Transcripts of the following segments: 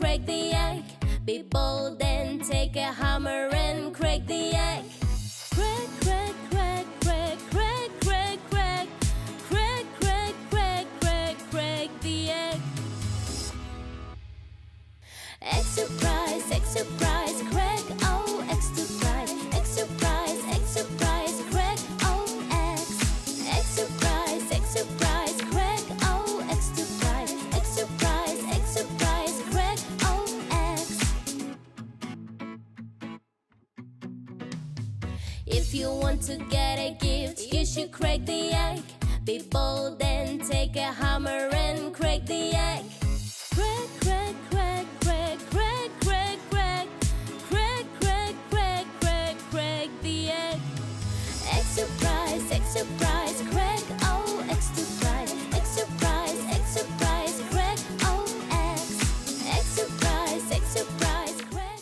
crack the egg. Be bold and take a hammer and crack the egg. Crack, crack, crack, crack, crack, crack, crack. Crack, crack, crack, crack, crack the egg. Egg surprise, crack, oh, egg surprise, crack, oh, eggs. Egg surprise, crack, oh, egg surprise, crack, oh, eggs. If you want to get a gift, you should crack the egg. Be bold and take a hammer and crack the egg. Crack, crack, crack, crack, crack, crack, crack. Crack, crack, crack, crack, crack the egg. Egg surprise, crack, oh, egg surprise, crack, oh, eggs. Egg surprise, crack.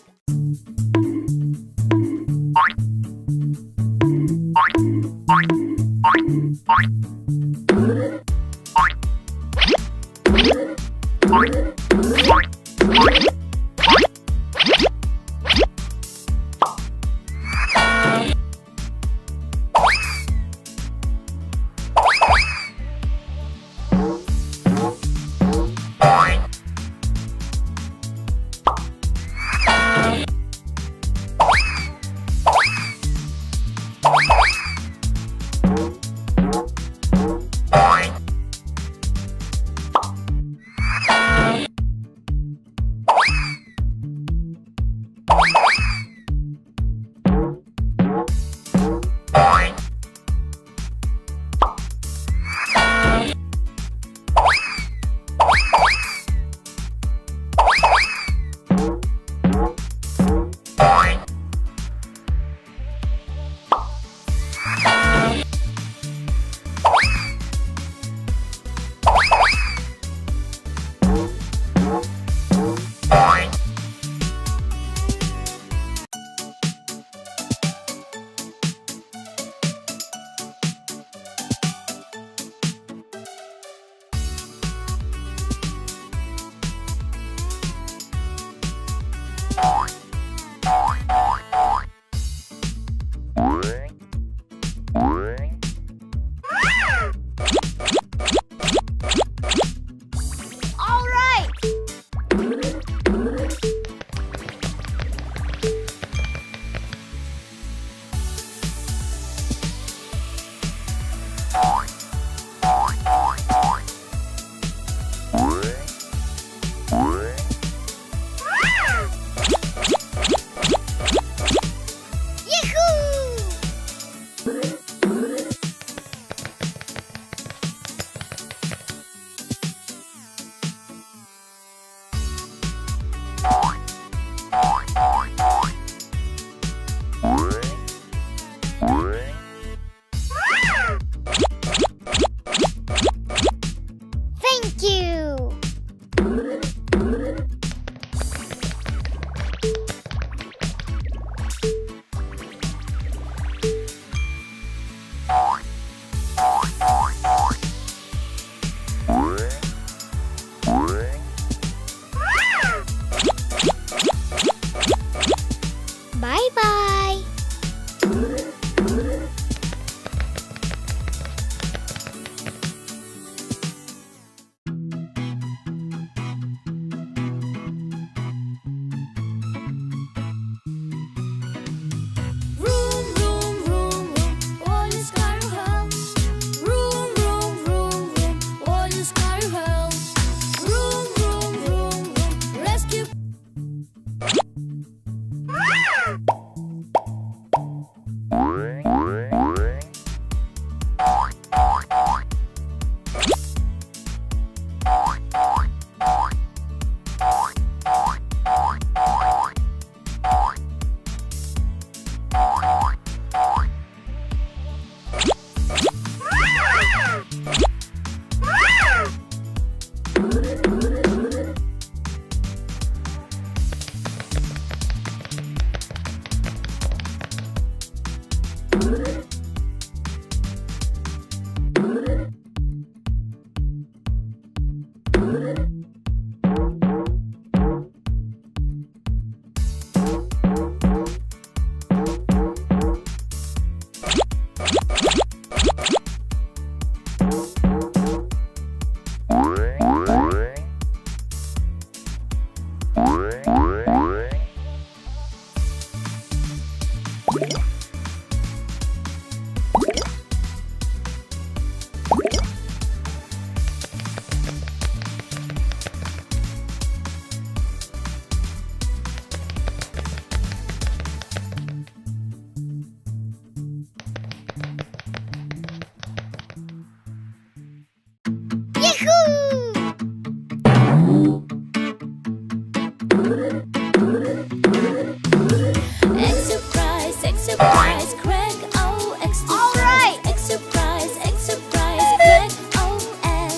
Surprise, Craig, oh, X surprise, X surprise, X surprise, Craig, oh, X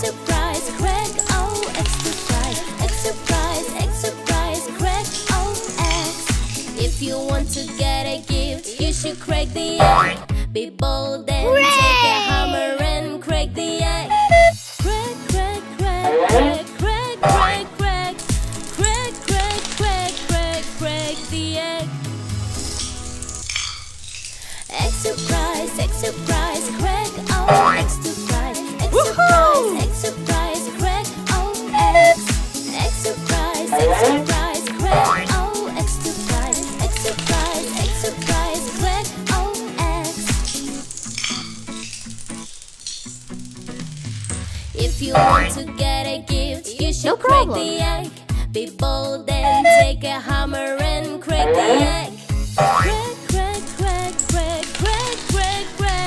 surprise, Craig, oh, X surprise, X surprise, X surprise, Craig, oh, X. If you want to get a gift, you should crack the egg. Be bold and take a hammer and crack the egg. Crack, crack, crack, crack, crack, crack, crack, crack, crack, crack, crack, crack the egg. X surprise, Craig, oh, X surprise, X surprise, X surprise, Craig, oh, X. X surprise, Craig, oh, X surprise, X surprise, X surprise, Craig, oh, X. If you want to get a gift, you should crack the egg. Be bold and take a hammer and crack the egg. Crack, crack, crack, crack, crack, crack, crack,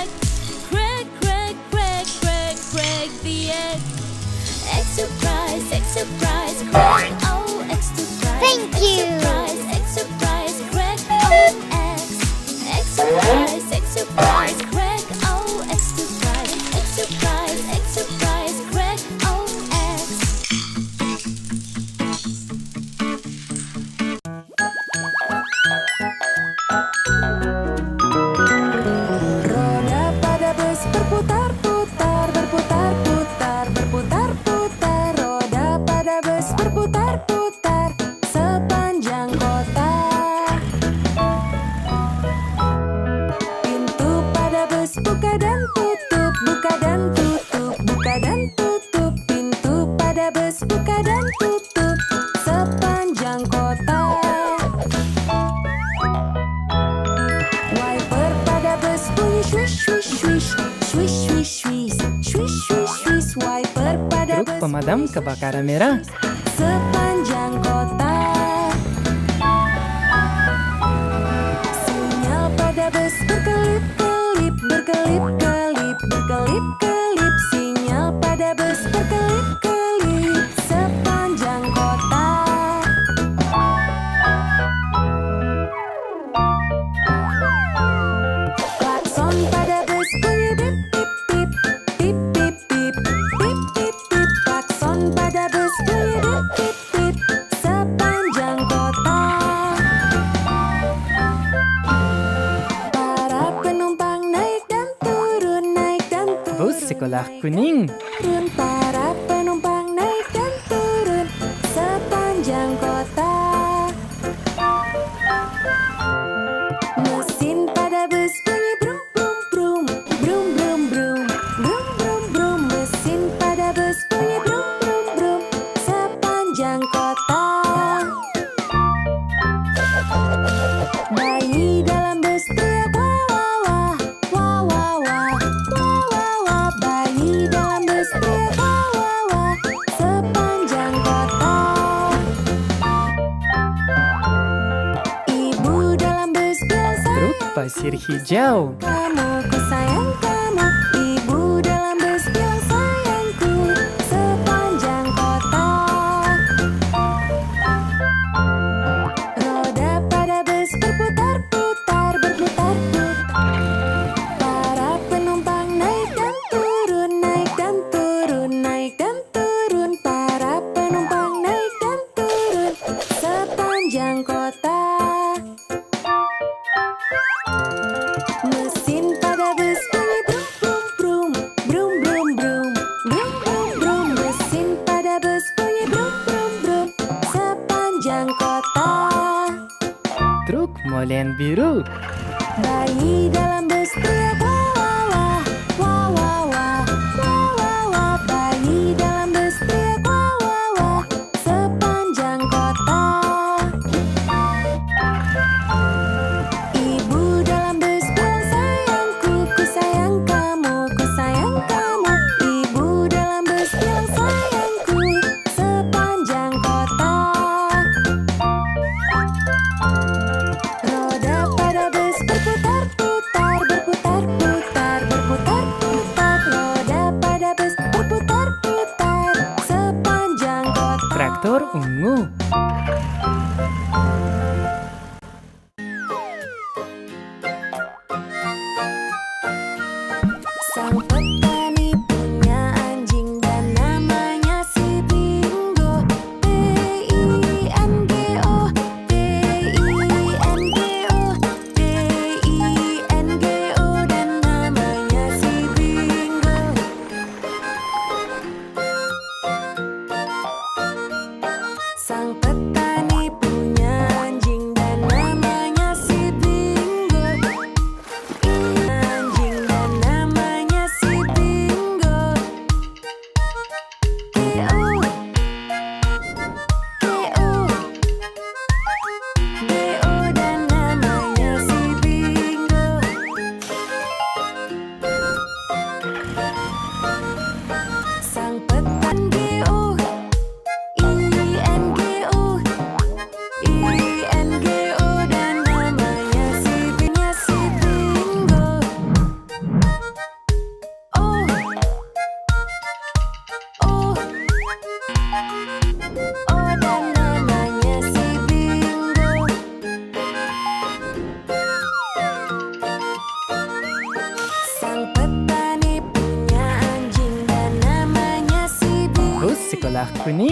crack, crack, crack, crack, crack the egg. X surprise, crack, oh, X surprise. Thank you. X surprise, crack, oh, X. X surprise, crack, oh, X surprise. X surprise, crack, oh, X. Roda pada bus berputar-putar, berputar-putar, berputar-putar. Roda pada bus berputar-putar sepanjang kota. Pintu pada bus buka dan tutup, buka dan tutup, buka dan tutup. Pintu pada bus buka dan tutup sepanjang kota. Wiper pada bus bunyi swish swish swish, swish swish swish, swish swish swish. Wiper pada Truk bus pemadam kebakaran merah. sepanjang kota. Sinyal pada bus berkelip-kelip, berkelip-kelip, berkelip-kelip. Sinyal pada bus berkelip-kelip sepanjang kota. Klakson pada bus bunyi bip bip bip, bip bip bip, bip bip bip. Klakson pada bus bunyi bip bip bip sepanjang kota. Para penumpang naik dan turun, naik dan turun. Bus sekolah kuning. Turun, para penumpang naik dan turun sepanjang kota. Mesin pada bus bunyi brum brum brum, brum brum brum, brum brum brum. Mesin pada bus bunyi brum brum brum sepanjang kota. Bayi dalam bus teriak wah wah wah, wah wah wah, wah wah wah. Bayi dalam bus teriak wah wah sepanjang kota. Ibu dalam bus bilang Truk sayang pasir hijau. kamu, ku sayang kamu. Ibu dalam bus bilang sayangku sepanjang kota. Roda pada bus berputar-putar, berputar-putar. Para penumpang naik dan turun, naik dan turun, naik dan turun. Para penumpang naik dan turun sepanjang kota. Mesin pada bus bunyi brum brum brum, brum brum brum, brum brum brum. Mesin pada bus bunyi brum brum brum sepanjang kota. Truk molen biru. Bayi dalam bus teriak wah wah wah, wah wah wah, wah wah wah. Bayi dalam bus teriak wah wah sepanjang kota.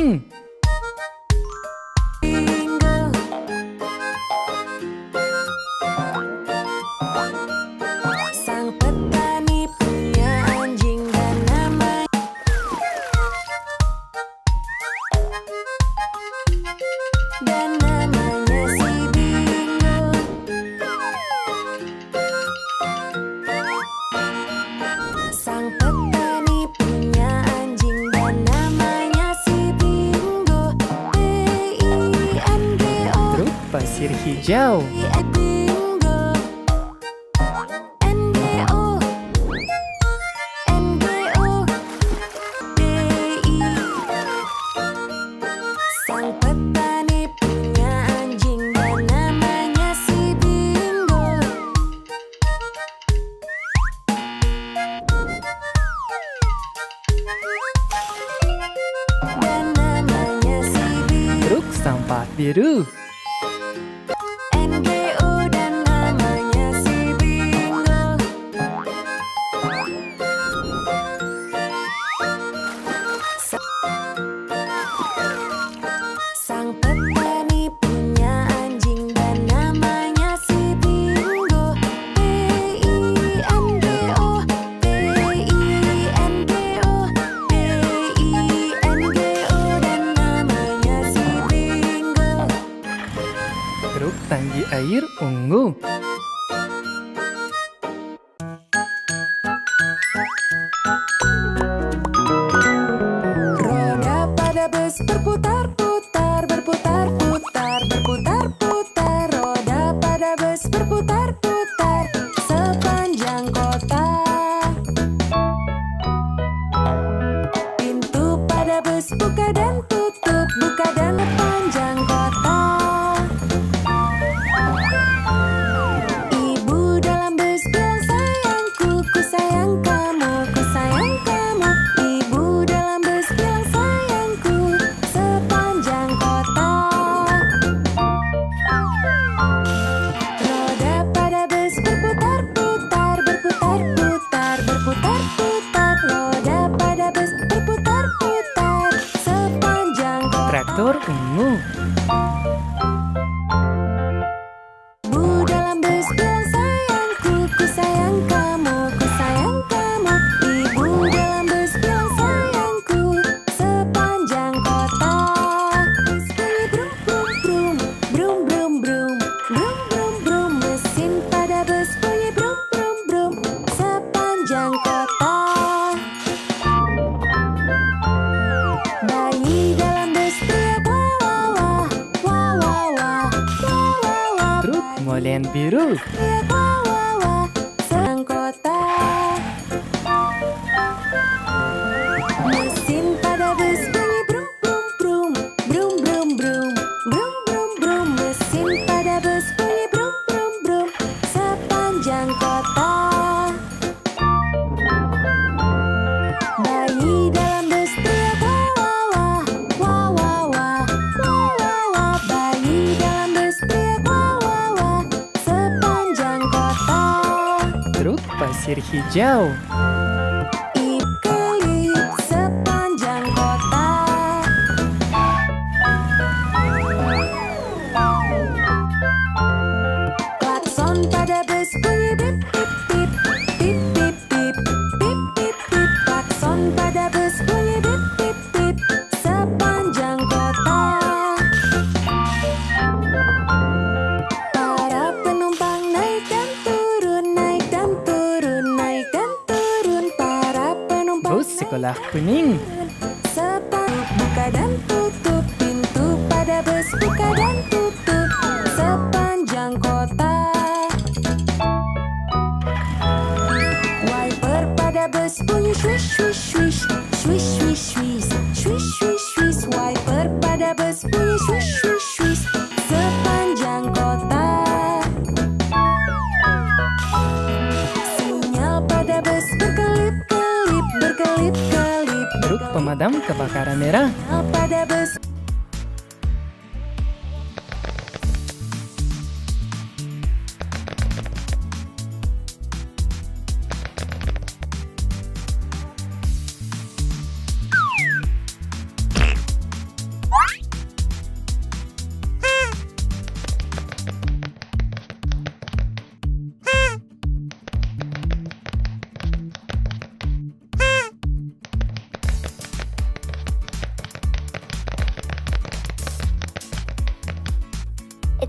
kuning. bingo. Sang petani punya anjing dan namanya si Bingo. Sang petani punya anjing dan namanya si Bingo. B-I-N-G-O. Truk pasir hijau. Bingo. N-G-O. N-G-O. D-I. Sang petani punya anjing dan namanya si Bingo. Dan namanya si Bingo. Truk sampah biru. NGO dan namanya si Bingo. Sang petani punya anjing dan namanya si Bingo. B-I-N-G-O. B-I-N-G-O. B-I-N-G-O dan namanya si Bingo. Truk tangki air ungu. Roda pada bus berputar-putar, berputar-putar, berputar-putar. Roda pada bus berputar-putar sepanjang kota. Pintu pada bus buka dan tutup, buka dan sepanjang kota. Ibu dalam bus bilang sayangku, ku sayang kamu, ku sayang kamu. Ibu dalam bus bilang sayangku sepanjang kota. Roda pada bus berputar-putar, berputar-putar, berputar-putar. Roda pada bus berputar-putar sepanjang kota. Traktor ungu. Bu dalam bus bilang sayangku, ku sayang kamu, ku sayang kamu. Ibu dalam bus bilang sayangku sepanjang kota. Bus bunyi brum brum brum, brum brum brum, brum brum brum. Mesin pada bus bunyi brum brum brum sepanjang kota. Bayi dalam bus teriak wah wah wah, wah wah wah, wah wah wah. Truk molen biru. Teriak wah wah wah, sang kota. Mesin pada bus bunyi brum brum brum, brum brum brum, brum brum brum. Mesin pada bus bunyi brum brum brum sepanjang kota. Bayi dalam bus teriak wah wah wah, wah wah wah, wah wah wah. Bayi dalam bus teriak wah wah wah sepanjang kota. Truk pasir hijau. Kelip sepanjang kota. Klakson pada bus bunyi bip bip bip, bip bip bip, bip bip bip. Klakson pada bus bunyi bip bip bip sepanjang kota. Para penumpang naik dan turun, naik dan turun, naik dan turun. Para penumpang Bus sekolah kuning. buka dan tutup, pintu pada bus buka dan tutup sepanjang kota. Wiper pada bus bunyi swish swish swish, swish swish swish, swish swish swish. Wiper pada bus bunyi swish swish swish sepanjang kota. Sinyal pada bus berkelip-kelip, berkelip-kelip. Truk pemadam kebakaran merah. Sinyal pada bus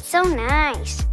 So nice.